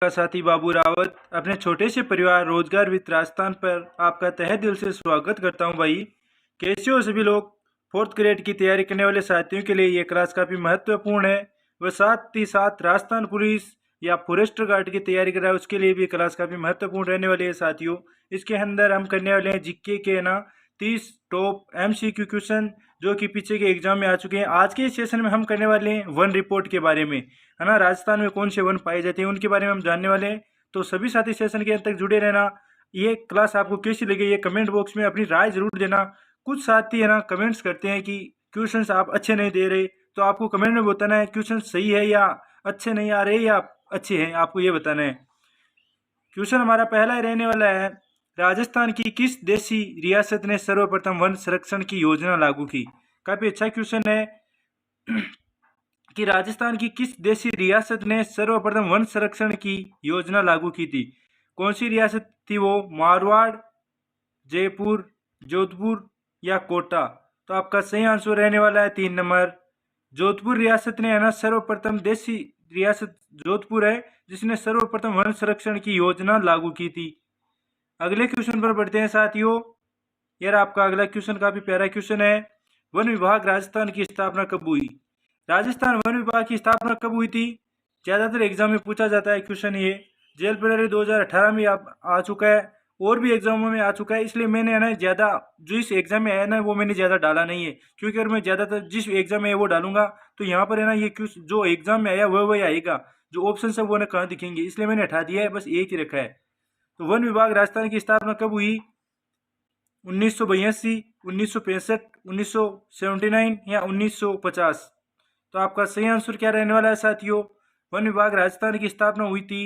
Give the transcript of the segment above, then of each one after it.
का साथी बाबू रावत अपने छोटे से परिवार रोजगार वित्त राजस्थान पर आपका तहे दिल से स्वागत करता हूं। भाई कैसे हो सभी लोग। फोर्थ ग्रेड की तैयारी करने वाले साथियों के लिए ये क्लास काफ़ी महत्वपूर्ण है। वह साथ ही साथ राजस्थान पुलिस या फॉरेस्ट गार्ड की तैयारी कर रहा है उसके लिए भी क्लास काफ़ी महत्वपूर्ण रहने वाली है साथियों। इसके अंदर हम करने वाले हैं जीके के ना 30 टॉप MCQ क्वेश्चन जो कि पीछे के एग्जाम में आ चुके हैं। आज के इस सेशन में हम करने वाले हैं वन रिपोर्ट के बारे में, है ना। राजस्थान में कौन से वन पाए जाते हैं उनके बारे में हम जानने वाले हैं। तो सभी साथी सेशन के अंत तक जुड़े रहना। ये क्लास आपको कैसी लगी ये कमेंट बॉक्स में अपनी राय जरूर देना। कुछ साथी है ना कमेंट्स करते हैं कि क्वेश्चंस आप अच्छे नहीं दे रहे, तो आपको कमेंट में बताना है क्वेश्चन सही है या अच्छे नहीं आ रहे या अच्छे हैं, आपको ये बताना है। क्वेश्चन हमारा पहला ही रहने वाला है, राजस्थान की किस देशी रियासत ने सर्वप्रथम वन संरक्षण की योजना लागू की। काफी अच्छा क्वेश्चन है कि राजस्थान की किस देशी रियासत ने सर्वप्रथम वन संरक्षण की योजना लागू की थी। कौन सी रियासत थी वो, मारवाड़, जयपुर, जोधपुर या कोटा। तो आपका सही आंसर रहने वाला है 3 नंबर, जोधपुर रियासत ने है ना सर्वप्रथम देशी रियासत जोधपुर है जिसने सर्वप्रथम वन संरक्षण की योजना लागू की थी। अगले क्वेश्चन पर बढ़ते हैं साथियों। यार आपका अगला क्वेश्चन काफी प्यारा क्वेश्चन है, वन विभाग राजस्थान की स्थापना कब हुई। राजस्थान वन विभाग की स्थापना कब हुई थी, ज्यादातर एग्जाम में पूछा जाता है क्वेश्चन ये। जेल परेड 2018 में आ चुका है और भी एग्जामों में आ चुका है, इसलिए मैंने है ना ज्यादा जो इस एग्जाम में आया ना वो मैंने ज्यादा डाला नहीं है, क्योंकि अगर मैं ज्यादातर जिस एग्जाम में है वो डालूंगा तो यहाँ पर है ना ये जो एग्जाम में आया वही आएगा, जो ऑप्शन है वो ना कहाँ दिखेंगे, इसलिए मैंने हटा दिया है, बस एक ही रखा है। तो वन विभाग राजस्थान की स्थापना कब हुई, 1982, 1965, 1979 या 1950। तो आपका सही आंसर क्या रहने वाला है साथियों, वन विभाग राजस्थान की स्थापना हुई थी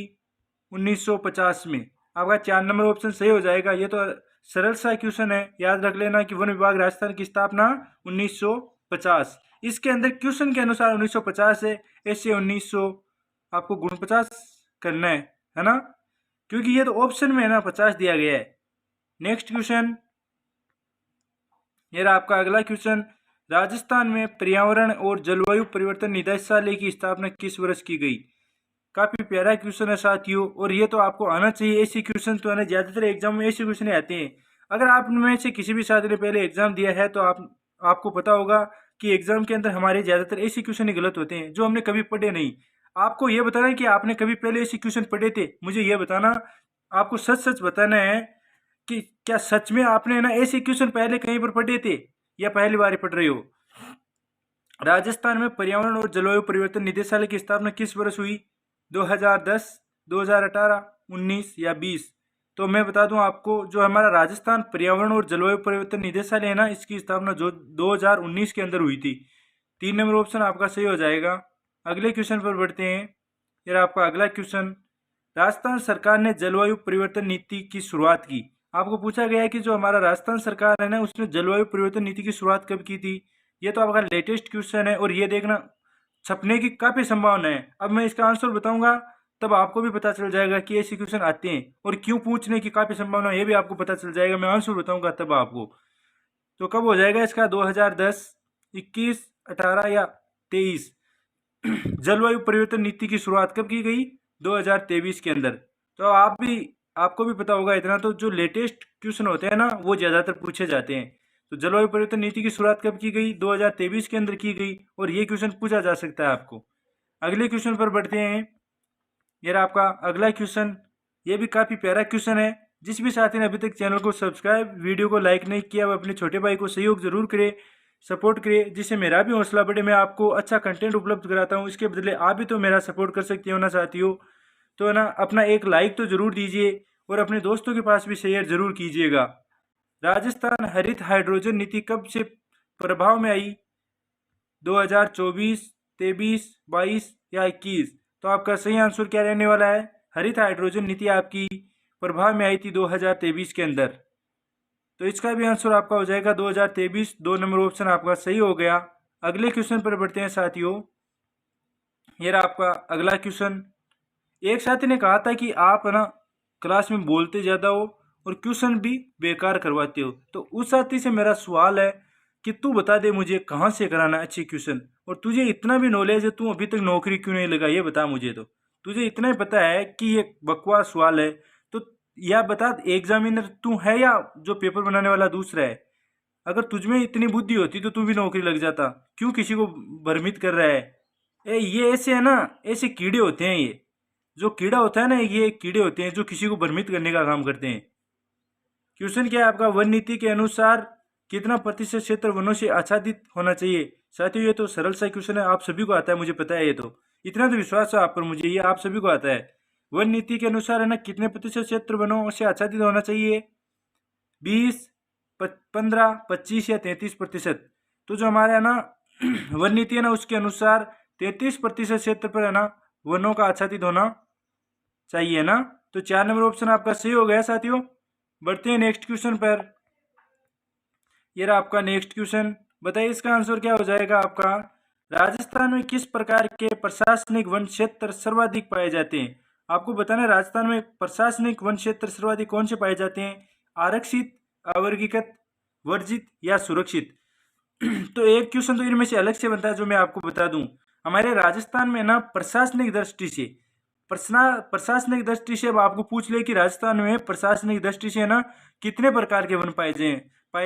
1950 में। आपका 4 नंबर ऑप्शन सही हो जाएगा। ये तो सरल सा क्वेश्चन है, याद रख लेना कि वन विभाग राजस्थान की स्थापना 1950। इसके अंदर क्वेश्चन के अनुसार 1950 है, ऐसे 1900 आपको गुण 50 करना है ना, क्योंकि ये तो ऑप्शन में है ना 50 दिया गया है। नेक्स्ट क्वेश्चन, ये आपका अगला क्वेश्चन, राजस्थान में पर्यावरण और जलवायु परिवर्तन निदेशालय की स्थापना किस वर्ष की गई। काफी प्यारा क्वेश्चन है साथियों, और ये तो आपको आना चाहिए, ऐसे क्वेश्चन तो है ना ज्यादातर एग्जाम में ऐसे क्वेश्चन आते हैं। अगर आप में से किसी भी साथी ने पहले एग्जाम दिया है तो आपको पता होगा कि एग्जाम के अंदर हमारे ज्यादातर ऐसे क्वेश्चन ही गलत होते हैं जो हमने कभी पढ़े नहीं। आपको ये बताना है कि आपने कभी पहले ऐसे क्वेश्चन पढ़े थे, मुझे ये बताना, आपको सच सच बताना है कि क्या सच में आपने ना ऐसे क्वेश्चन पहले कहीं पर पढ़े थे या पहली बार पढ़ रहे हो। राजस्थान में पर्यावरण और जलवायु परिवर्तन निदेशालय की स्थापना किस वर्ष हुई, 2010, 2018, 19 या 20। तो मैं बता दूं आपको, जो हमारा राजस्थान पर्यावरण और जलवायु परिवर्तन निदेशालय है ना, इसकी स्थापना जो 2019 के अंदर हुई थी। 3 नंबर ऑप्शन आपका सही हो जाएगा। अगले क्वेश्चन पर बढ़ते हैं। फिर आपका अगला क्वेश्चन, राजस्थान सरकार ने जलवायु परिवर्तन नीति की शुरुआत की। आपको पूछा गया है कि जो हमारा राजस्थान सरकार है ना उसने जलवायु परिवर्तन नीति की शुरुआत कब की थी। ये तो आपका लेटेस्ट क्वेश्चन है और ये देखना छपने की काफी संभावना है। अब मैं इसका आंसर बताऊंगा तब आपको भी पता चल जाएगा कि ऐसे क्वेश्चन आते हैं और क्यों पूछने की काफी संभावना है, ये भी आपको पता चल जाएगा। मैं आंसर बताऊंगा तब आपको। तो कब हो जाएगा इसका, 2010, 21, 18 या 23। जलवायु परिवर्तन नीति की शुरुआत कब की गई, 2023 के अंदर। तो आपको भी पता होगा इतना, तो जो लेटेस्ट क्वेश्चन होते हैं ना वो ज्यादातर पूछे जाते हैं। तो जलवायु परिवर्तन नीति की शुरुआत कब की गई, 2023 के अंदर की गई, और ये क्वेश्चन पूछा जा सकता है आपको। अगले क्वेश्चन पर बढ़ते हैं। ये आपका अगला क्वेश्चन, ये भी काफी प्यारा क्वेश्चन है। जिस भी साथी ने अभी तक चैनल को सब्सक्राइब, वीडियो को लाइक नहीं किया, वो अपने छोटे भाई को सहयोग जरूर करे, सपोर्ट करे, जिससे मेरा भी हौसला बढ़े, मैं आपको अच्छा कंटेंट उपलब्ध कराता हूँ। इसके बदले आप भी तो मेरा सपोर्ट कर सकते हो ना साथियों। तो है ना अपना एक लाइक तो जरूर दीजिए और अपने दोस्तों के पास भी शेयर जरूर कीजिएगा। राजस्थान हरित हाइड्रोजन नीति कब से प्रभाव में आई, 2024, 23, 22 या 21। तो आपका सही आंसर क्या रहने वाला है, हरित हाइड्रोजन नीति आपकी प्रभाव में आई थी 2023 के अंदर। तो इसका भी आंसर आपका हो जाएगा 2023। 2 नंबर ऑप्शन आपका सही हो गया। अगले क्वेश्चन पर बढ़ते हैं साथियों। ये आपका अगला क्वेश्चन, एक साथी ने कहा था कि आप है ना क्लास में बोलते ज्यादा हो और क्वेश्चन भी बेकार करवाते हो। तो उस साथी से मेरा सवाल है कि तू बता दे मुझे कहाँ से कराना अच्छे क्वेश्चन, और तुझे इतना भी नॉलेज है, तू अभी तक नौकरी क्यों नहीं लगा, ये बता मुझे। तो तुझे इतना ही पता है कि ये बकवास सवाल है, तो यह बता, एग्जामिनर तू है या जो पेपर बनाने वाला दूसरा है? अगर तुझमें इतनी बुद्धि होती तो तू भी नौकरी लग जाता। क्यों किसी को भ्रमित कर रहा है? ये ऐसे है ना, ऐसे कीड़े होते हैं ये। जो कीड़ा होता है ना, ये कीड़े होते हैं जो किसी को भ्रमित करने का काम करते हैं। क्वेश्चन क्या है आपका? वन नीति के अनुसार कितना प्रतिशत क्षेत्र वनों से आच्छादित होना चाहिए? साथियों ये तो सरल सा क्वेश्चन है, आप सभी को आता है, मुझे पता है। ये तो इतना तो विश्वास है आप पर मुझे, ये आप सभी को आता है। वन नीति के अनुसार है ना, कितने प्रतिशत क्षेत्र वनों से आच्छादित होना चाहिए? 20, 15, 25 या 33%। तो जो हमारे है ना वन नीति है ना, उसके अनुसार 33% क्षेत्र पर है ना वनों का आच्छादित होना चाहिए ना। तो 4 नंबर ऑप्शन आपका सही हो गया साथियों। बढ़ते हैं नेक्स्ट क्वेश्चन पर। ये रहा आपका नेक्स्ट क्वेश्चन। बताइए इसका आंसर क्या हो जाएगा आपका? राजस्थान में किस प्रकार के प्रशासनिक वन क्षेत्र सर्वाधिक पाए जाते हैं? आपको बताना है राजस्थान में प्रशासनिक वन क्षेत्र सर्वाधिक कौन से पाए जाते हैं? आरक्षित, अवर्गीकृत, वर्जित या सुरक्षित? तो एक क्वेश्चन तो इनमें से अलग से बनता है, जो मैं आपको बता दूं। हमारे राजस्थान में ना प्रशासनिक दृष्टि से अब आपको पूछ ले कि राजस्थान में प्रशासनिक दृष्टि से ना कितने प्रकार के वन पाए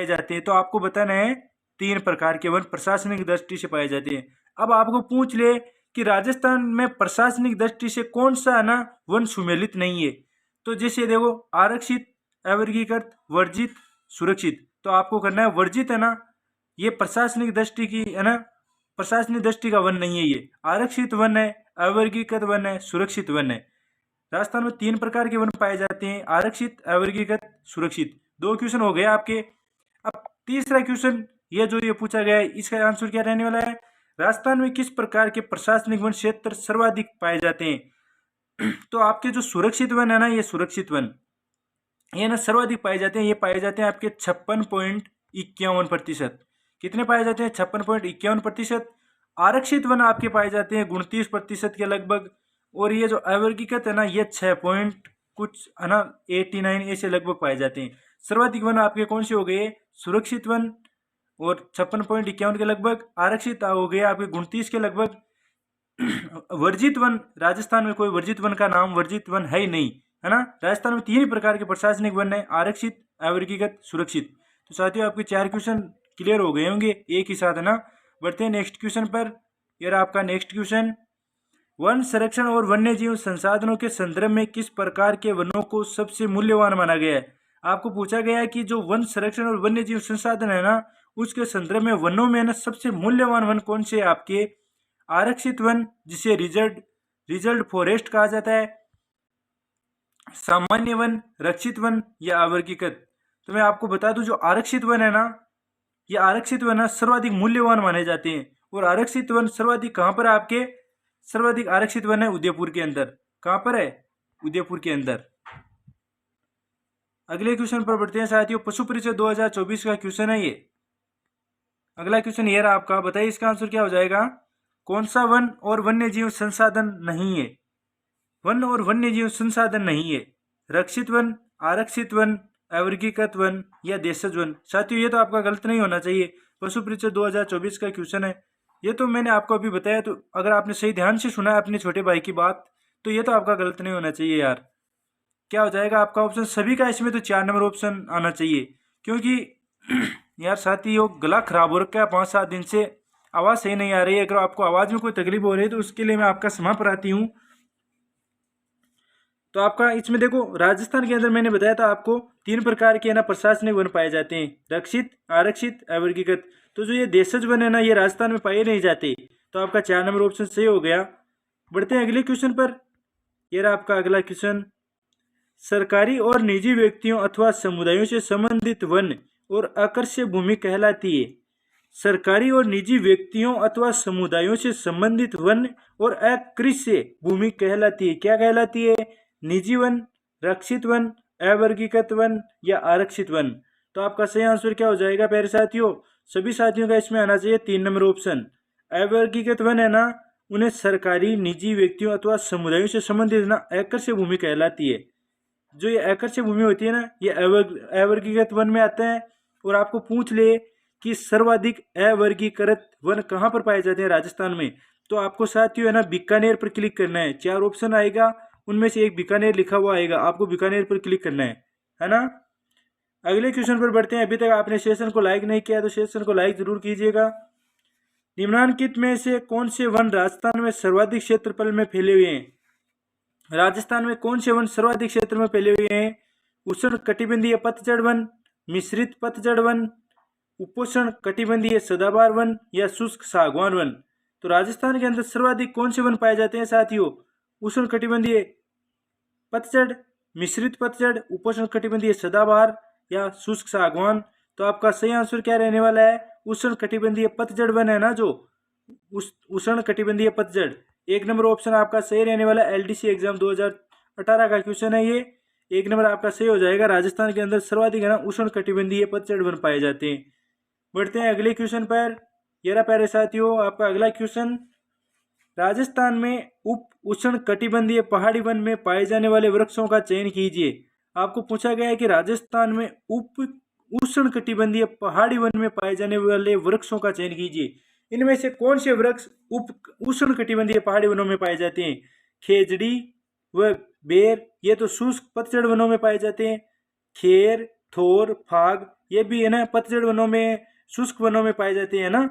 जाते हैं, तो आपको बताना है 3 प्रकार के वन प्रशासनिक दृष्टि से पाए जाते हैं। अब आपको पूछ ले कि राजस्थान में प्रशासनिक दृष्टि से कौन सा ना वन सुमेलित नहीं है, तो जैसे देखो आरक्षित, अवर्गीकृत, वर्जित, सुरक्षित। तो आपको करना है वर्जित है ना, ये प्रशासनिक दृष्टि की है ना, प्रशासनिक दृष्टि का वन नहीं है। ये आरक्षित वन है, अवर्गीकृत वन है, सुरक्षित वन है। राजस्थान में 3 प्रकार के वन पाए जाते हैं, आरक्षित, अवर्गीकृत, सुरक्षित। 2 क्वेश्चन हो गए आपके। अब तीसरा क्वेश्चन ये पूछा गया है, इसका आंसर क्या रहने वाला है? राजस्थान में किस प्रकार के प्रशासनिक वन क्षेत्र सर्वाधिक पाए जाते हैं? तो आपके जो सुरक्षित वन है ना, ये सुरक्षित वन ये ना सर्वाधिक पाए जाते हैं। ये पाए जाते हैं आपके 56.51%। कितने पाए जाते हैं? 56.51%। आरक्षित वन आपके पाए जाते हैं 29% के लगभग। और ये जो अवर्गीकृत है ना, ये 6 पॉइंट कुछ है ना 89 ऐसे लगभग पाए जाते हैं। सर्वाधिक वन आपके कौन से हो गए? सुरक्षित वन और 56.51 के लगभग। आरक्षित हो गए आपके 29 के लगभग। वर्जित वन, राजस्थान में कोई वर्जित वन का नाम वर्जित वन है ही नहीं, है ना। राजस्थान में 3 ही प्रकार के प्रशासनिक वन है, आरक्षित, अवर्गीकृत, सुरक्षित। तो साथियों आपके 4 क्वेश्चन क्लियर हो गए होंगे एक ही साथ, है ना। बढ़ते हैं नेक्स्ट क्वेश्चन पर। यह आपका नेक्स्ट क्वेश्चन। वन संरक्षण और वन्य जीव संसाधनों के संदर्भ में किस प्रकार के वनों को सबसे मूल्यवान माना गया है? आपको पूछा गया है कि जो वन संरक्षण और वन्य जीव संसाधन है ना, उसके संदर्भ में वनों में ना सबसे मूल्यवान वन कौन से आपके? आरक्षित वन, जिसे रिजर्व फॉरेस्ट कहा जाता है, सामान्य वन, रक्षित वन या अवर्गीकृत? तो मैं आपको बता दूं, जो आरक्षित वन है ना, ये आरक्षित वन सर्वाधिक मूल्यवान माने जाते हैं। और आरक्षित वन सर्वाधिक कहां पर है आपके? सर्वाधिक आरक्षित वन है उदयपुर के अंदर। कहां पर है? उदयपुर के अंदर। अगले क्वेश्चन पर बढ़ते हैं साथियों। पशु परिचय 2024 का क्वेश्चन है ये। अगला क्वेश्चन ये रहा आपका। बताइए इसका आंसर क्या हो जाएगा? कौन सा वन और वन्य जीव संसाधन नहीं है? वन और वन्य जीव संसाधन नहीं है। रक्षित वन, आरक्षित वन, अवर्गीकृत वन या देशज वन? साथियों ये तो आपका गलत नहीं होना चाहिए। पशु परिचय 2024 का क्वेश्चन है ये, तो मैंने आपको अभी बताया। तो अगर आपने सही ध्यान से सुना है अपने छोटे भाई की बात, तो ये तो आपका गलत नहीं होना चाहिए यार। क्या हो जाएगा आपका ऑप्शन? सभी का इसमें तो 4 नंबर ऑप्शन आना चाहिए, क्योंकि यार साथियों गला खराब हो रखा है 5-7 दिन से, आवाज़ सही नहीं आ रही है। अगर आपको आवाज़ में कोई तकलीफ हो रही है तो उसके लिए मैं आपका क्षमा प्रार्थी हूँ। तो आपका इसमें देखो, राजस्थान के अंदर मैंने बताया था आपको 3 प्रकार के ना प्रशासनिक वन पाए जाते हैं, रक्षित, आरक्षित, अवर्गीकृत। तो जो ये देशज वन है ना, ये राजस्थान में पाए नहीं जाते। तो आपका 4 नंबर ऑप्शन सही हो गया। बढ़ते हैं अगले क्वेश्चन पर। यह रहा आपका अगला क्वेश्चन। सरकारी और निजी व्यक्तियों अथवा समुदायों से संबंधित वन और आकर्षक भूमि कहलाती है। सरकारी और निजी व्यक्तियों अथवा समुदायों से संबंधित वन और अकृष्य भूमि कहलाती है। क्या कहलाती है? निजी वन, रक्षित वन, अवर्गीकृत वन या आरक्षित वन? तो आपका सही आंसर क्या हो जाएगा प्यारे साथियों? सभी साथियों का इसमें आना चाहिए 3 नंबर ऑप्शन। अवर्गीकृत वन है ना, उन्हें सरकारी, निजी व्यक्तियों अथवा समुदायों से संबंधित ना आकर्षक भूमि कहलाती है। जो ये आकर्षक भूमि होती है ना, ये अवर्गीकृत वन में आते हैं। और आपको पूछ ले कि सर्वाधिक अवर्गीकृत वन कहाँ पर पाए जाते हैं राजस्थान में, तो आपको साथियों है ना बीकानेर पर क्लिक करना है। 4 ऑप्शन आएगा, उनमें से एक बीकानेर लिखा हुआ आएगा, आपको बीकानेर पर क्लिक करना है ना। अगले क्वेश्चन पर बढ़ते हैं। अभी तक आपने सेशन को लाइक नहीं किया तो सेशन को लाइक जरूर कीजिएगा। निम्नलिखित में से कौन से वन राजस्थान में सर्वाधिक क्षेत्रफल में फैले हुए हैं? राजस्थान में कौन से वन सर्वाधिक क्षेत्र में फैले हुए हैं? उष्ण कटिबंधीय पतझड़ वन, मिश्रित पतझड़ वन, उपोष्ण कटिबंधीय सदाबहार वन या शुष्क सागवान वन। तो राजस्थान के अंदर सर्वाधिक कौन से वन पाए जाते हैं साथियों? उष्ण कटिबंधीय पतझड़, मिश्रित पतझड़, उपोष्ण कटिबंधीय सदाबहार या शुष्क सागवान। तो आपका सही आंसर क्या रहने वाला है? उष्ण कटिबंधीय पतझड़ वन है ना, जो उष्ण कटिबंधीय पतझड़। 1 नंबर ऑप्शन आपका सही रहने वाला है। एलडीसी एग्जाम 2018 का क्वेश्चन है ये। 1 नंबर आपका सही हो जाएगा। राजस्थान के अंदर सर्वाधिक है ना उष्ण कटिबंधीय पतझड़ वन पाए जाते हैं। बढ़ते हैं अगले क्वेश्चन पर। ये रहा प्यारे साथियों आपका अगला क्वेश्चन। राजस्थान में उप उष्ण कटिबंधीय पहाड़ी वन में पाए जाने वाले वृक्षों का चयन कीजिए। आपको पूछा गया है कि राजस्थान में उप उष्ण कटिबंधीय पहाड़ी वन में पाए जाने वाले वृक्षों का चयन कीजिए। इनमें से कौन से वृक्ष उप उष्ण कटिबंधीय पहाड़ी वनों में पाए जाते हैं? खेजड़ी व बेर, ये तो शुष्क पतझड़ वनों में पाए जाते हैं। खेर, थोर, फाग, ये भी है ना पतझड़ वनों में, शुष्क वनों में पाए जाते हैं ना।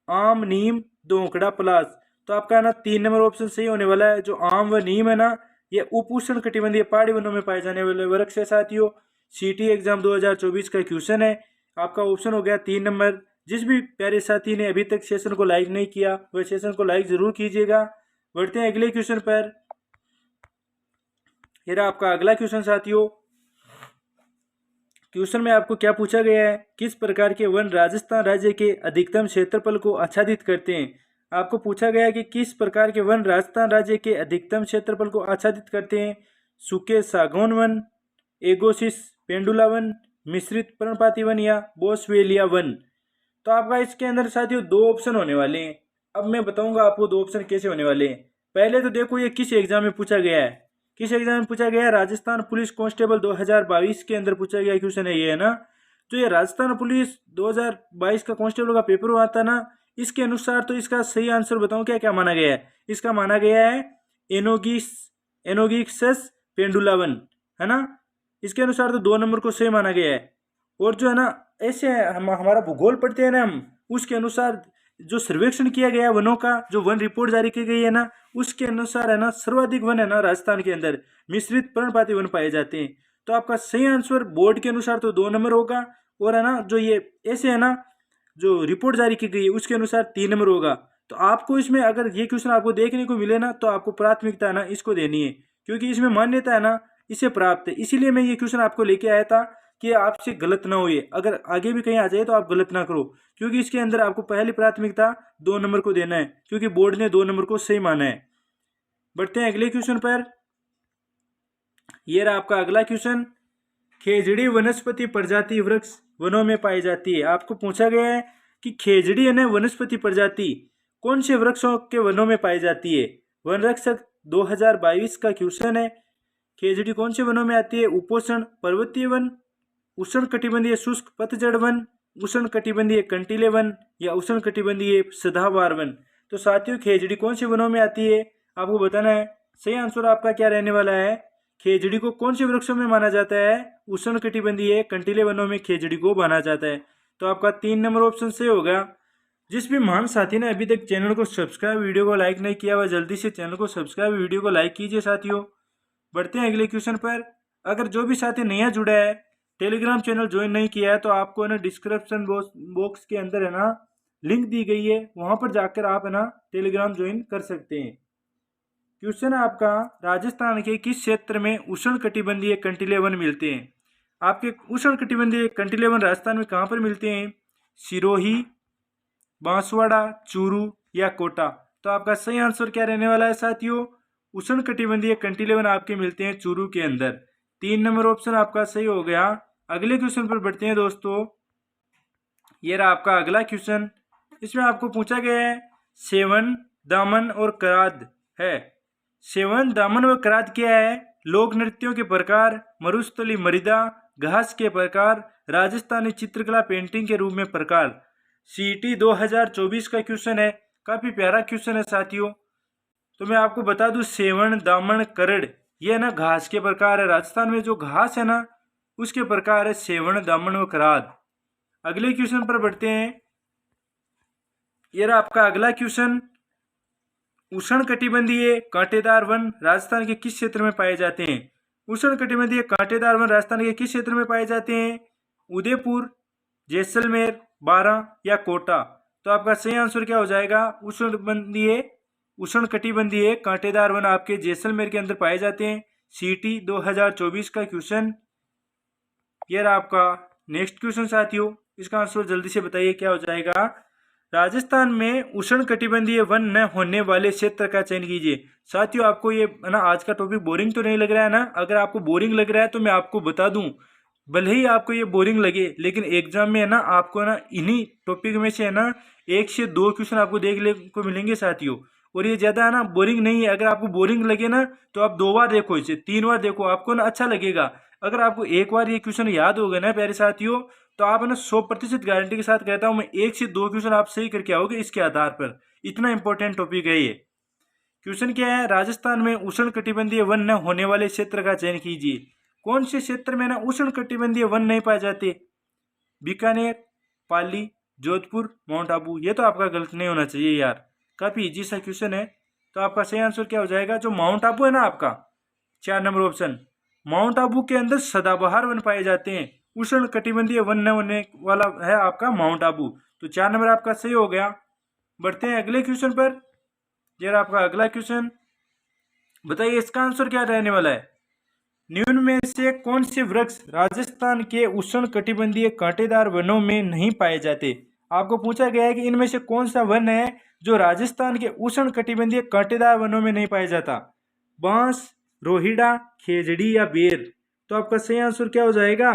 आम, नीम, दोकड़ा, पलास। तो आपका ना 3 नंबर ऑप्शन सही होने वाला है। जो आम व नीम है ना, ये उप उष्ण कटिबंधीय पहाड़ी वनों में पाए जाने वाले वृक्ष है साथियों। सीटी एग्जाम 2024 का क्वेश्चन है। आपका ऑप्शन हो गया 3 नंबर। जिस भी प्यारे साथी ने अभी तक सेशन को लाइक नहीं किया वह सेशन को लाइक जरूर कीजिएगा। बढ़ते हैं अगले क्वेश्चन पर। ये रहा आपका अगला क्वेश्चन साथियों। क्वेश्चन में आपको क्या पूछा गया है? किस प्रकार के वन राजस्थान राज्य के अधिकतम क्षेत्रफल को आच्छादित करते हैं? आपको पूछा गया है कि किस प्रकार के वन राजस्थान राज्य के अधिकतम क्षेत्रफल को आच्छादित करते हैं? सूखे सागौन वन, एगोसिस पेंडुला वन, मिश्रित पर्णपाती वन या बोसवेलिया वन। तो आपका इसके अंदर साथियों 2 ऑप्शन होने वाले हैं। अब मैं बताऊंगा आपको 2 ऑप्शन कैसे होने वाले हैं। पहले तो देखो ये किस एग्जाम में पूछा गया है। किस एग्जाम में पूछा गया है? राजस्थान पुलिस कांस्टेबल 2022 के अंदर पूछा गया क्वेश्चन है ये, है ना। तो ये राजस्थान पुलिस 2022 का कांस्टेबल का पेपर हुआ था ना, इसके अनुसार तो इसका सही आंसर बताऊं क्या क्या माना गया है? इसका माना गया है एनोगिक्सस पेंडुला वन, है ना। इसके अनुसार तो 2 नंबर को सही माना गया है। और जो है ना ऐसे हमारा भूगोल पढ़ते हैं ना हम, उसके अनुसार जो सर्वेक्षण किया गया है वनों का, जो वन रिपोर्ट जारी की गई है ना, उसके अनुसार है ना सर्वाधिक वन है ना राजस्थान के अंदर मिश्रित पर्णपाती वन पाए जाते हैं। तो आपका सही आंसर बोर्ड के अनुसार तो 2 नंबर होगा। और है ना जो ये ऐसे है ना जो रिपोर्ट जारी की गई है उसके अनुसार 3 नंबर होगा। तो आपको इसमें अगर ये क्वेश्चन आपको देखने को मिले ना तो आपको प्राथमिकता है ना इसको देनी है, क्योंकि इसमें मान्यता है ना इसे प्राप्त है। इसीलिए मैं ये क्वेश्चन आपको लेके आया था कि आपसे गलत ना हो, ये अगर आगे भी कहीं आ जाए तो आप गलत ना करो, क्योंकि इसके अंदर आपको पहली प्राथमिकता 2 नंबर को देना है, क्योंकि बोर्ड ने 2 नंबर को सही माना है। बढ़ते हैं अगले क्वेश्चन पर। यह रहा आपका अगला क्वेश्चन। खेजड़ी वनस्पति प्रजाति वृक्ष वनों में पाई जाती है। आपको पूछा गया है कि खेजड़ी है ना वनस्पति प्रजाति कौन से वृक्षों के वनों में पाई जाती है? वन रक्षक 2022 का क्वेश्चन है। खेजड़ी कौन से वनों में आती है? उपोष्ण पर्वतीय वन, उष्ण कटिबंधीय शुष्क पतझड़ वन, उष्ण कटिबंधीय कंटीले वन या उष्ण कटिबंधीय सदाबहार वन। तो साथियों खेजड़ी कौन से वनों में आती है आपको बताना है। सही आंसर आपका क्या रहने वाला है? खेजड़ी को कौन से वृक्षों में माना जाता है? उष्ण कटिबंधीय कंटीले वनों में खेजड़ी को माना जाता है। तो आपका 3 नंबर ऑप्शन सही होगा। जिस भी महान साथी ने अभी तक चैनल को सब्सक्राइब वीडियो को लाइक नहीं किया वह जल्दी से चैनल को सब्सक्राइब वीडियो को लाइक कीजिए साथियों। बढ़ते हैं अगले क्वेश्चन पर। अगर जो भी साथी नया जुड़ा है, टेलीग्राम चैनल ज्वाइन नहीं किया है, तो आपको ना डिस्क्रिप्शन बॉक्स के अंदर है ना लिंक दी गई है, वहां पर जाकर आप है ना टेलीग्राम ज्वाइन कर सकते हैं। क्वेश्चन है आपका, राजस्थान के किस क्षेत्र में उष्ण कटिबंधीय कंटीले वन मिलते हैं? आपके उष्ण कटिबंधीय कंटीले वन राजस्थान में कहाँ पर मिलते हैं? सिरोही, बांसवाड़ा, चूरू या कोटा। तो आपका सही आंसर क्या रहने वाला है साथियों? उष्ण कटिबंधीय कंटीले वन आपके मिलते हैं चूरू के अंदर। 3 नंबर ऑप्शन आपका सही हो गया। अगले क्वेश्चन पर बढ़ते हैं दोस्तों। ये रहा आपका अगला क्वेश्चन। इसमें आपको पूछा गया है सेवन, दामन और कराद है। सेवन, दामन व कराद क्या है? लोक नृत्यों के प्रकार, मरुस्थली मृदा, घास के प्रकार, राजस्थानी चित्रकला पेंटिंग के रूप में प्रकार। सीटी 2024 का क्वेश्चन है। काफ़ी प्यारा क्वेश्चन है साथियों। तो मैं आपको बता दूं, सेवण, दामन, करड़ ये ना घास के प्रकार है। राजस्थान में जो घास है ना उसके प्रकार है सेवण, दामन व कराद। अगले क्वेश्चन पर बढ़ते हैं। ये रहा आपका अगला क्वेश्चन। उष्णकटिबंधीय कांटेदार वन राजस्थान के किस क्षेत्र में पाए जाते हैं? उष्णकटिबंधीय कांटेदार वन राजस्थान के किस क्षेत्र में पाए जाते हैं? उदयपुर, जैसलमेर, बारां या कोटा। तो आपका सही आंसर क्या हो जाएगा? उष्णकटिबंधीय कांटेदार वन आपके जैसलमेर के अंदर पाए जाते हैं। सीटी 2024 का क्वेश्चन। ये रहा आपका नेक्स्ट क्वेश्चन साथियों। इसका आंसर जल्दी से बताइए क्या हो जाएगा? राजस्थान में उष्णकटिबंधीय वन न होने वाले क्षेत्र का चयन कीजिए। साथियों, आपको ये ना आज का टॉपिक बोरिंग तो नहीं लग रहा है ना? अगर आपको बोरिंग लग रहा है तो मैं आपको बता दूं, भले ही आपको ये बोरिंग लगे लेकिन एग्जाम में है ना आपको ना इन्हीं टॉपिक में से है ना 1 से 2 क्वेश्चन आपको देखने को मिलेंगे साथियों। और ये ज़्यादा है ना बोरिंग नहीं है। अगर आपको बोरिंग लगे ना तो आप 2 बार देखो, इसे 3 बार देखो, आपको ना अच्छा लगेगा। अगर आपको एक बार ये क्वेश्चन याद हो गए ना प्यारे साथियों, तो आप है ना 100% गारंटी के साथ कहता हूँ मैं 1 से 2 क्वेश्चन आप सही करके आओगे इसके आधार पर। इतना इंपॉर्टेंट टॉपिक है ये। क्वेश्चन क्या है? राजस्थान में उष्णकटिबंधीय वन न होने वाले क्षेत्र का चयन कीजिए। कौन से क्षेत्र में ना उष्णकटिबंधीय वन नहीं पाए जाते? बीकानेर, पाली, जोधपुर, माउंट आबू। ये तो आपका गलत नहीं होना चाहिए यार, काफी इजी सा क्वेश्चन है। तो आपका सही आंसर क्या हो जाएगा? जो माउंट आबू है ना आपका 4 नंबर ऑप्शन, माउंट आबू के अंदर सदाबहार वन पाए जाते हैं। उष्णकटिबंधीय वन न होने वाला है आपका माउंट आबू। तो 4 नंबर आपका सही हो गया। बढ़ते हैं अगले क्वेश्चन पर। यह आपका अगला क्वेश्चन, बताइए इसका आंसर क्या रहने वाला है? निम्न में से कौन से वृक्ष राजस्थान के उष्णकटिबंधीय कांटेदार वनों में नहीं पाए जाते? आपको पूछा गया है कि इनमें से कौन सा वन है जो राजस्थान के उष्णकटिबंधीय कांटेदार वनों में नहीं पाया जाता? बांस, रोहिड़ा, खेजड़ी या बेर। तो आपका सही आंसर क्या हो जाएगा?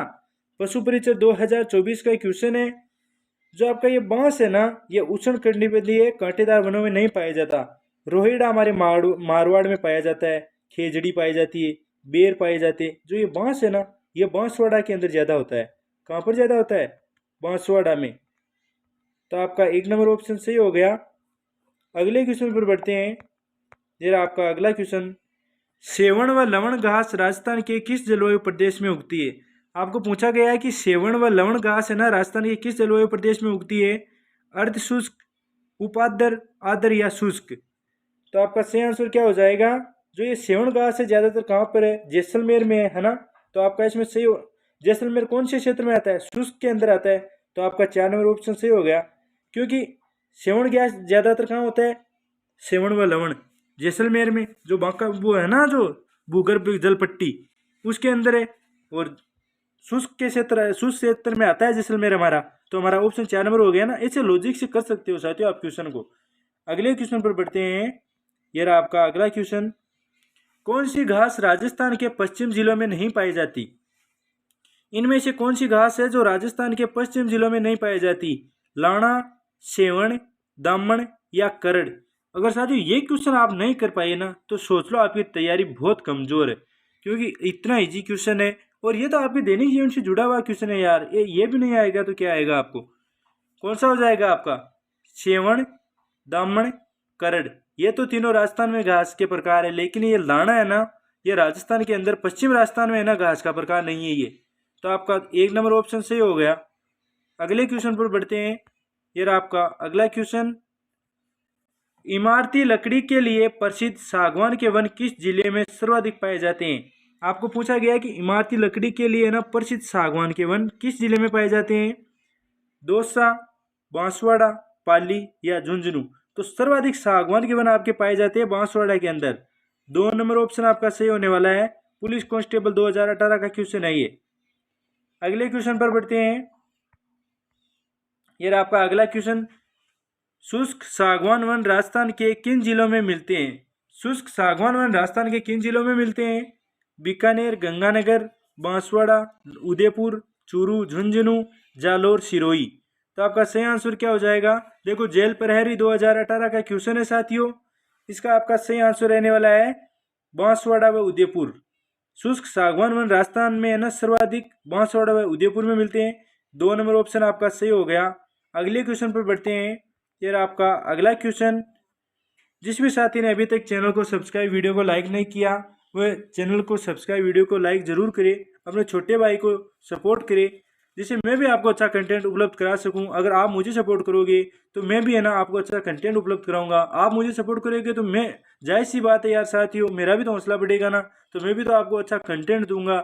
पशु परिचय 2024 का क्वेश्चन है। जो आपका ये बांस है ना, ये उष्णकटिबंधीय कांटेदार वनों में नहीं पाया जाता। रोहिड़ा हमारे मारवाड़ में पाया जाता है, खेजड़ी पाई जाती है, बेर पाए जाते हैं। जो ये बांस है ना, ये बांसवाड़ा के अंदर ज़्यादा होता है। कहाँ पर ज़्यादा होता है? बांसवाड़ा में। तो आपका 1 नंबर ऑप्शन सही हो गया। अगले क्वेश्चन पर बढ़ते हैं। ये आपका अगला क्वेश्चन, सेवण व लवण घास राजस्थान के किस जलवायु प्रदेश में उगती है? आपको पूछा गया है कि सेवण व लवण घास है ना राजस्थान के किस जलवायु प्रदेश में उगती है? अर्ध शुष्क, उपाद्र, आर्द्र या शुष्क। तो आपका सही आंसर क्या हो जाएगा? जो ये सेवण घास है ज़्यादातर कहाँ पर है? जैसलमेर में है ना? तो आपका इसमें सही हो, जैसलमेर कौन से क्षेत्र में आता है? शुष्क के अंदर आता है। तो आपका 4 नंबर ऑप्शन सही हो गया। क्योंकि सेवण घास ज़्यादातर कहाँ होता है? सेवण व लवण जैसलमेर में, जो बांका वो है ना, जो भूगर्भ जल पट्टी उसके अंदर है। और शुष्क के क्षेत्र, शुष्क क्षेत्र में आता है जैसलमेर हमारा। तो हमारा ऑप्शन 4 नंबर हो गया ना। ऐसे लॉजिक से कर सकते हो साथियों आप क्वेश्चन को। अगले क्वेश्चन पर बढ़ते हैं। यह रहा आपका अगला क्वेश्चन, कौन सी घास राजस्थान के पश्चिम जिलों में नहीं पाई जाती? इनमें से कौन सी घास है जो राजस्थान के पश्चिम जिलों में नहीं पाई जाती? लाणा, सेवण, दामन या करड़। अगर साथियों ये क्वेश्चन आप नहीं कर पाए ना तो सोच लो आपकी तैयारी बहुत कमजोर है, क्योंकि इतना इजी क्वेश्चन है और ये तो आपके दैनिक जीवन से जुड़ा हुआ क्वेश्चन है यार। ये भी नहीं आएगा तो क्या आएगा आपको? कौन सा हो जाएगा आपका? सेवण, दामन, करड़। ये तो तीनों राजस्थान में घास के प्रकार है, लेकिन ये लाना है ना, ये राजस्थान के अंदर पश्चिम राजस्थान में है ना, घास का प्रकार नहीं है ये। तो आपका 1 नंबर ऑप्शन सही हो गया। अगले क्वेश्चन पर बढ़ते हैं। ये रहा आपका अगला क्वेश्चन, इमारती लकड़ी के लिए प्रसिद्ध सागवान के वन किस जिले में सर्वाधिक पाए जाते हैं? आपको पूछा गया है कि इमारती लकड़ी के लिए ना प्रसिद्ध सागवान के वन किस जिले में पाए जाते हैं? दौसा, बांसवाड़ा, पाली या झुंझुनू। तो सर्वाधिक सागवान के वन आपके पाए जाते हैं बांसवाड़ा के अंदर। 2 नंबर ऑप्शन आपका सही होने वाला है। पुलिस कांस्टेबल 2018 का क्वेश्चन है ये। अगले क्वेश्चन पर बढ़ते हैं। ये रहा आपका अगला क्वेश्चन, शुष्क सागवान वन राजस्थान के किन जिलों में मिलते हैं? शुष्क सागवान वन राजस्थान के किन जिलों में मिलते हैं? बीकानेर, गंगानगर, बांसवाड़ा, उदयपुर, चूरू, झुंझुनू, जालोर, सिरोही। तो आपका सही आंसर क्या हो जाएगा? देखो, जेल प्रहरी 2018 का क्वेश्चन है साथियों। इसका आपका सही आंसर रहने वाला है बांसवाड़ा व उदयपुर। शुष्क सागवान वन राजस्थान में है ना सर्वाधिक बांसवाड़ा व उदयपुर में मिलते हैं। 2 नंबर ऑप्शन आपका सही हो गया। अगले क्वेश्चन पर बढ़ते हैं। ये रहा आपका अगला क्वेश्चन। जिस भी साथी ने अभी तक चैनल को सब्सक्राइब, वीडियो को लाइक नहीं किया, वह चैनल को सब्सक्राइब, वीडियो को लाइक जरूर करे, अपने छोटे भाई को सपोर्ट करे, जिससे मैं भी आपको अच्छा कंटेंट उपलब्ध करा सकूं। अगर आप मुझे सपोर्ट करोगे तो मैं भी है ना आपको अच्छा कंटेंट उपलब्ध कराऊंगा। आप मुझे सपोर्ट करोगे तो मैं, जाहिर सी बात है यार साथियों, मेरा भी तो हौसला बढ़ेगा ना, तो मैं भी तो आपको अच्छा कंटेंट दूंगा।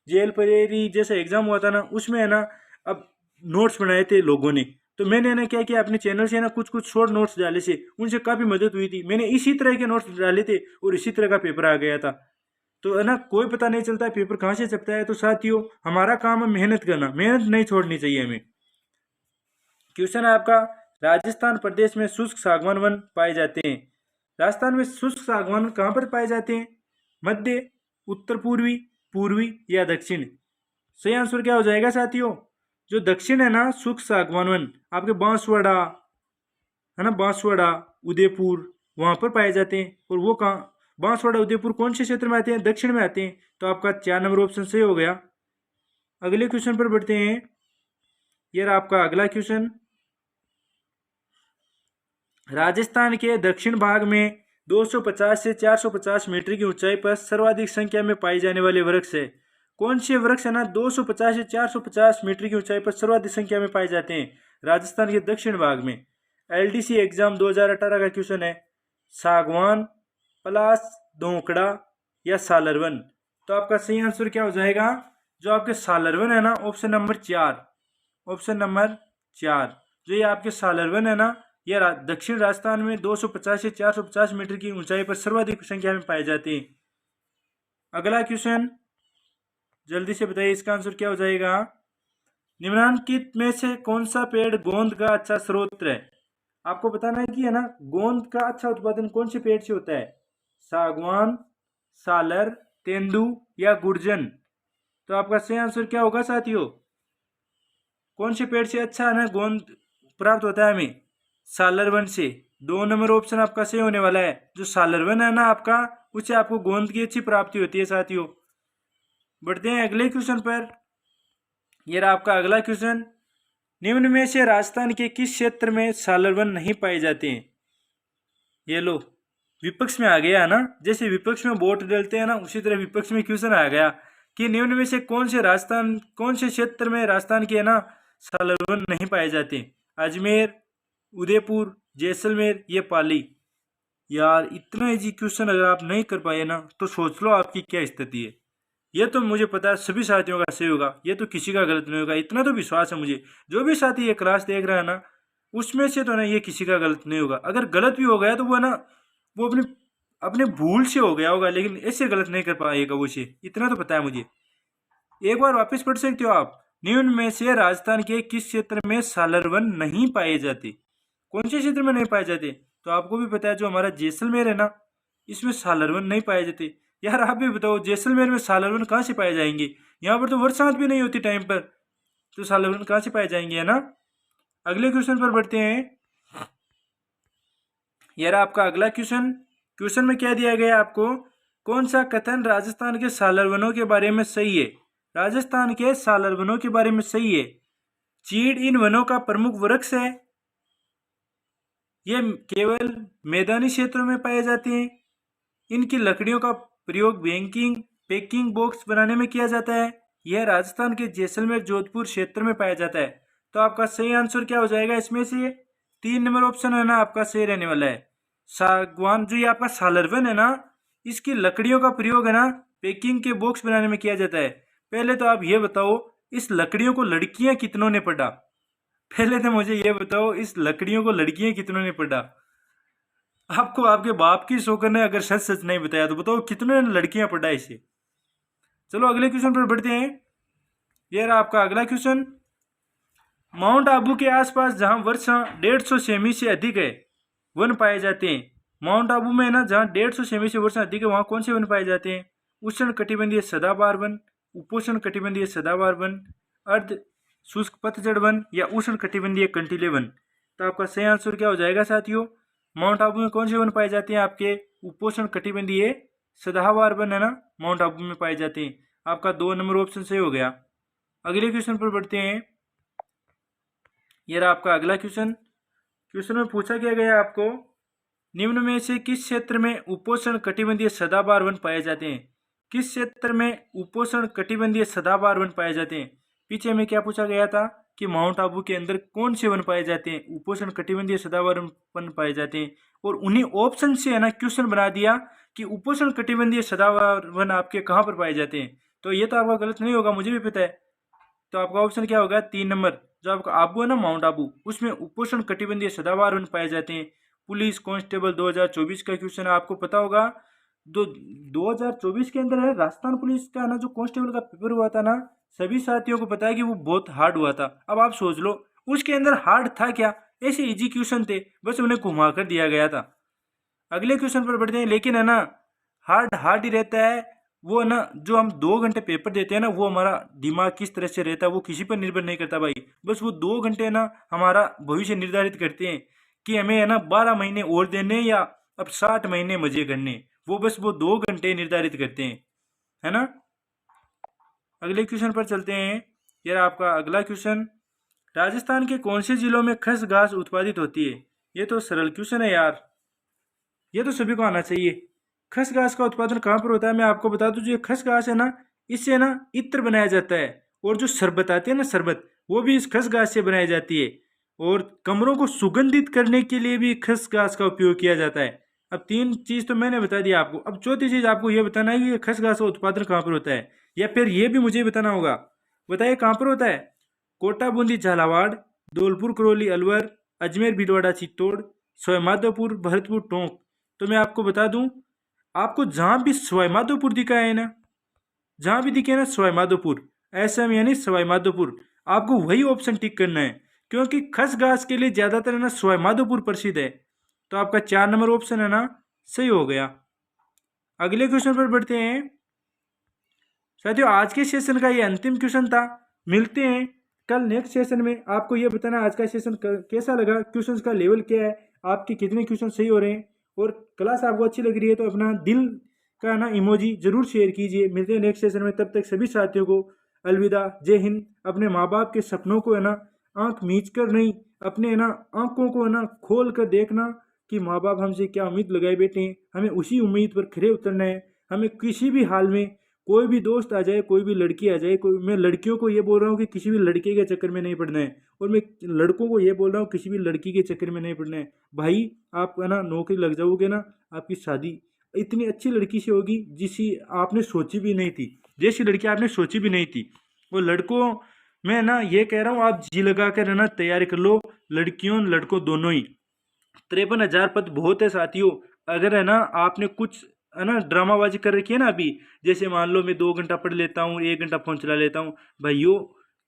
जेल परेरी जैसा एग्जाम हुआ था ना, उसमें है ना अब नोट्स बनाए थे लोगों ने, तो मैंने ना क्या किया, अपने चैनल से ना कुछ कुछ शॉर्ट नोट्स डाले से, उनसे काफ़ी मदद हुई थी। मैंने इसी तरह के नोट्स डाले थे और इसी तरह का पेपर आ गया था। तो है ना, कोई पता नहीं चलता है पेपर कहाँ से छपता है। तो साथियों, हमारा काम है मेहनत करना, मेहनत नहीं छोड़नी चाहिए हमें। क्वेश्चन है आपका, राजस्थान प्रदेश में शुष्क सागवान वन पाए जाते हैं। राजस्थान में शुष्क सागवान कहाँ पर पाए जाते हैं? मध्य, उत्तर पूर्वी, पूर्वी या दक्षिण? सही आंसर क्या हो जाएगा साथियों? जो दक्षिण है ना, शुष्क सागवान वन आपके बांसवाड़ा है ना, बांसवाड़ा, उदयपुर, वहां पर पाए जाते हैं। और वो कहाँ, बांसवाड़ा उदयपुर कौन से क्षेत्र में आते हैं? दक्षिण में आते हैं। तो आपका 4 नंबर ऑप्शन सही हो गया। अगले क्वेश्चन पर बढ़ते हैं। ये रहा आपका अगला क्वेश्चन। राजस्थान के दक्षिण भाग में 250 से 450 मीटर की ऊंचाई पर सर्वाधिक संख्या में पाई जाने वाले वृक्ष है। कौन से वृक्ष है ना 250 से 450 मीटर की ऊंचाई पर सर्वाधिक संख्या में पाए जाते हैं राजस्थान के दक्षिण भाग में? एलडीसी एग्जाम 2018 का क्वेश्चन है। सागवान, पलास, दोकड़ा या सालरवन? तो आपका सही आंसर क्या हो जाएगा? जो आपके सालरवन है ना, ऑप्शन नंबर 4, ऑप्शन नंबर 4, जो ये आपके सालरवन है ना, यह दक्षिण राजस्थान में 250 से 450 मीटर की ऊंचाई पर सर्वाधिक संख्या में पाए जाते हैं। अगला क्वेश्चन जल्दी से बताइए, इसका आंसर क्या हो जाएगा? निम्नलिखित में से कौन सा पेड़ गोंद का अच्छा स्रोत है? आपको बताना है कि है ना, गोंद का अच्छा उत्पादन कौन से पेड़ से होता है? सागवान, सालर, तेंदू या गुर्जन? तो आपका सही आंसर क्या होगा साथियों? कौन से पेड़ से अच्छा है ना गोंद प्राप्त होता है हमें? सालरवन से। 2 नंबर ऑप्शन आपका सही होने वाला है। जो सालरवन है ना आपका, उससे आपको गोंद की अच्छी प्राप्ति होती है साथियों। बढ़ते हैं अगले क्वेश्चन पर। यह रहा आपका अगला क्वेश्चन। निम्न में से राजस्थान के किस क्षेत्र में सालरवन नहीं पाए जाते हैं? ये लो, विपक्ष में आ गया है ना, जैसे विपक्ष में वोट डालते हैं ना, उसी तरह विपक्ष में क्वेश्चन आ गया कि निम्न में से कौन से क्षेत्र में राजस्थान के है ना सालरवन नहीं पाए जाते? अजमेर, उदयपुर, जैसलमेर, ये पाली। यार इतना इजी क्वेश्चन अगर आप नहीं कर पाए ना, तो सोच लो आपकी क्या स्थिति है। ये तो मुझे पता है सभी साथियों का सही होगा, ये तो किसी का गलत नहीं होगा, इतना तो विश्वास है मुझे। जो भी साथी ये क्लास देख रहा है ना, उसमें से तो ना ये किसी का गलत नहीं होगा। अगर गलत भी हो गया तो वो ना, वो अपने अपने भूल से हो गया होगा, लेकिन ऐसे गलत नहीं कर पाएगा वो से, इतना तो पता है मुझे। एक बार वापस पढ़ सकते हो आप। निम्न में से राजस्थान के किस क्षेत्र में सालरवन नहीं पाए जाते? कौन से क्षेत्र में नहीं पाए जाते? तो आपको भी पता है जो हमारा जैसलमेर है ना, इसमें सालरवन नहीं पाए जाते। यार आप भी बताओ, जैसलमेर में सालरवन कहाँ से पाए जाएंगे? यहाँ पर तो बरसात भी नहीं होती टाइम पर, तो सालरवन कहाँ से पाए जाएंगे, है ना। अगले क्वेश्चन पर बढ़ते हैं। यार आपका अगला क्वेश्चन, क्वेश्चन में क्या दिया गया आपको? कौन सा कथन राजस्थान के सालरवनों के बारे में सही है? राजस्थान के सालरवनों के बारे में सही है। चीड़ इन वनों का प्रमुख वृक्ष है। ये केवल मैदानी क्षेत्रों में पाए जाते हैं। इनकी लकड़ियों का प्रयोग बैंकिंग, पैकिंग बॉक्स बनाने में किया जाता है। यह राजस्थान के जैसलमेर, जोधपुर क्षेत्र में पाया जाता है। तो आपका सही आंसर क्या हो जाएगा इसमें से? 3 नंबर ऑप्शन है ना आपका सही रहने वाला है। सागवान, जो ये आपका सालरवन है ना, इसकी लकड़ियों का प्रयोग है ना पैकिंग के बॉक्स बनाने में किया जाता है। पहले तो आप ये बताओ, इस लकड़ियों को लड़कियां कितनों ने पढ़ा? पहले तो मुझे ये बताओ, इस लकड़ियों को लड़कियां कितनों ने पढ़ा? आपको आपके बाप की शोकर ने अगर सच सच नहीं बताया तो बताओ कितने लड़कियां पढ़ा इसे। चलो अगले क्वेश्चन पर बढ़ते हैं। यह रहा आपका अगला क्वेश्चन। माउंट आबू के आसपास जहां वर्षा 150 सेमी से अधिक है, वन पाए जाते हैं। माउंट आबू में ना जहां 150 सेमी से वर्षा अधिक है, वहां कौन से वन पाए जाते हैं? उष्ण कटिबंधीय सदाबहार वन, उपोष्ण कटिबंधीय सदाबहार वन, अर्ध शुष्क पतझड़ वन या उष्ण कटिबंधीय कंटीले वन? तो आपका सही आंसर क्या हो जाएगा साथियों? माउंट आबू में कौन से वन पाए जाते हैं? आपके उपोष्ण कटिबंधीय सदाबहार वन है ना, माउंट आबू में पाए जाते हैं। आपका 2 नंबर ऑप्शन सही हो गया। अगले क्वेश्चन पर बढ़ते हैं। यह रहा आपका अगला क्वेश्चन। क्वेश्चन में पूछा क्या गया आपको, निम्न में से किस क्षेत्र में उपोष्ण कटिबंधीय सदाबहार वन पाए जाते हैं। किस क्षेत्र में उपोष्ण कटिबंधीय सदाबहार वन पाए जाते हैं। पीछे में क्या पूछा गया था कि माउंट आबू के अंदर कौन से वन पाए जाते हैं, उपोष्ण कटिबंधीय सदाबहार वन पाए जाते हैं। और उन्हीं ऑप्शन से है ना क्वेश्चन बना दिया कि उपोष्ण कटिबंधीय सदाबहार वन आपके कहाँ पर पाए जाते हैं। तो ये तो आपका गलत नहीं होगा, मुझे भी पता है। तो आपका ऑप्शन क्या होगा, 3 नंबर जो आपका आबू है ना, माउंट आबू, उसमें उपोष्ण कटिबंधीय सदाबहार वन पाए जाते हैं। पुलिस कांस्टेबल 2024 का क्वेश्चन है, आपको पता होगा 2024 के अंदर है राजस्थान पुलिस का ना जो कांस्टेबल का पेपर हुआ था ना, सभी साथियों को पता है कि वो बहुत हार्ड हुआ था। अब आप सोच लो उसके अंदर हार्ड था क्या, ऐसे इजी क्वेश्चन थे, बस उन्हें घुमा कर दिया गया था। अगले क्वेश्चन पर बढ़ते हैं। लेकिन है ना हार्ड हार्ड ही रहता है वो ना, जो हम 2 घंटे पेपर देते हैं ना, वो हमारा दिमाग किस तरह से रहता है वो किसी पर निर्भर नहीं करता भाई। बस वो 2 घंटे ना हमारा भविष्य निर्धारित करते हैं कि हमें है ना 12 महीने और देने या अब 60 महीने मजे करने, वो बस वो 2 घंटे निर्धारित करते हैं, है ना। अगले क्वेश्चन पर चलते हैं। यार आपका अगला क्वेश्चन, राजस्थान के कौन से जिलों में खस घास उत्पादित होती है। ये तो सरल क्वेश्चन है यार, ये तो सभी को आना चाहिए। खस घास का उत्पादन कहाँ पर होता है, मैं आपको बता दूं। जो खस घास है ना, इससे ना इत्र बनाया जाता है, और जो शरबत आती है ना शरबत, वो भी इस खस घास से बनाई जाती है। और कमरों को सुगंधित करने के लिए भी खस घास का उपयोग किया जाता है। अब 3 चीज़ तो मैंने बता दिया आपको। अब चौथी चीज़ आपको ये बताना है कि खस घास का उत्पादन कहाँ पर होता है, या फिर ये भी मुझे बताना होगा। बताइए कहाँ पर होता है। कोटा बूंदी झालावाड़, धौलपुर करौली अलवर, अजमेर भीलवाड़ा चित्तौड़, सवाईमाधोपुर भरतपुर टोंक। तो मैं आपको बता दूं, आपको जहां भी सवाईमाधोपुर दिखा है ना, जहां भी दिखे ना सवाईमाधोपुर, ऐसा में यानी सवाईमाधोपुर, आपको वही ऑप्शन टिक करना है, क्योंकि खस घास के लिए ज्यादातर है ना सवाईमाधोपुर प्रसिद्ध है। तो आपका 4 नंबर ऑप्शन है ना सही हो गया। अगले क्वेश्चन पर बढ़ते हैं। साथियों आज के सेशन का ये अंतिम क्वेश्चन था। मिलते हैं कल नेक्स्ट सेशन में। आपको ये बताना आज का सेशन कैसा लगा, क्वेश्चंस का लेवल क्या है, आपके कितने क्वेश्चन सही हो रहे हैं, और क्लास आपको अच्छी लग रही है तो अपना दिल का ना इमोजी जरूर शेयर कीजिए। मिलते हैं नेक्स्ट सेशन में, तब तक सभी साथियों को अलविदा, जय हिंद। अपने माँ बाप के सपनों को है ना आंख मीच कर नहीं, अपने है ना आंखों को है ना खोल कर देखना कि माँ बाप हमसे क्या उम्मीद लगाए बैठे हैं, हमें उसी उम्मीद पर खरे उतरना है। हमें किसी भी हाल में कोई भी दोस्त आ जाए, कोई भी लड़की आ जाए, कोई, मैं लड़कियों को ये बोल रहा हूँ कि किसी भी लड़के के चक्कर में नहीं पड़ना है, और मैं लड़कों को ये बोल रहा हूँ किसी भी लड़की के चक्कर में नहीं पड़ना है। भाई आप है ना नौकरी लग जाओगे ना, आपकी शादी इतनी अच्छी लड़की से होगी जिसी आपने सोची भी नहीं थी, जैसी लड़की आपने सोची भी नहीं थी। वो लड़कों मैं ना ये कह रहा हूँ आप जी लगा कर है ना तैयारी कर लो, लड़कियों लड़कों दोनों ही। 53,000 पद बहुत है साथियों। अगर है ना आपने कुछ है ना ड्रामाबाजी कर रखी है ना अभी, जैसे मान लो मैं 2 घंटा पढ़ लेता हूँ, 1 घंटा फोन चला लेता हूँ, भाइयों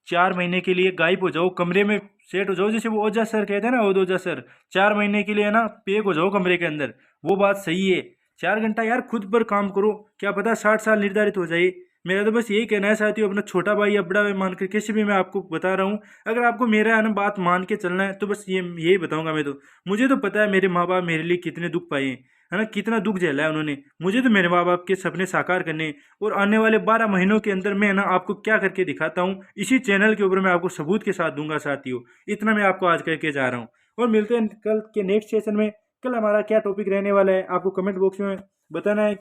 4 महीने के लिए गायब हो जाओ, कमरे में सेट हो जाओ। जैसे वो ओझा सर कहते हैं ना, ओझा सर 4 महीने के लिए है ना पैक हो जाओ कमरे के अंदर। वो बात सही है, 4 घंटा यार खुद पर काम करो, क्या पता 60 साल निर्धारित हो जाए। मेरा तो बस यही कहना है साथियों, अपना छोटा भाई या बड़ा भाई मानकर किसी भी मैं आपको बता रहा हूँ। अगर आपको मेरा है ना बात मान के चलना है तो बस ये यही बताऊंगा मैं तो। मुझे तो पता है मेरे माँ बाप मेरे लिए कितने दुख पाए हैं, है ना, कितना दुख झेला है उन्होंने। मुझे तो मेरे माँ बाप के सपने साकार करने, और आने वाले 12 महीनों के अंदर मैं ना आपको क्या करके दिखाता हूँ, इसी चैनल के ऊपर मैं आपको सबूत के साथ दूंगा साथियों। इतना मैं आपको आज करके जा रहा हूँ। और मिलते हैं कल के नेक्स्ट सेशन में। कल हमारा क्या टॉपिक रहने वाला है आपको कमेंट बॉक्स में बताना है।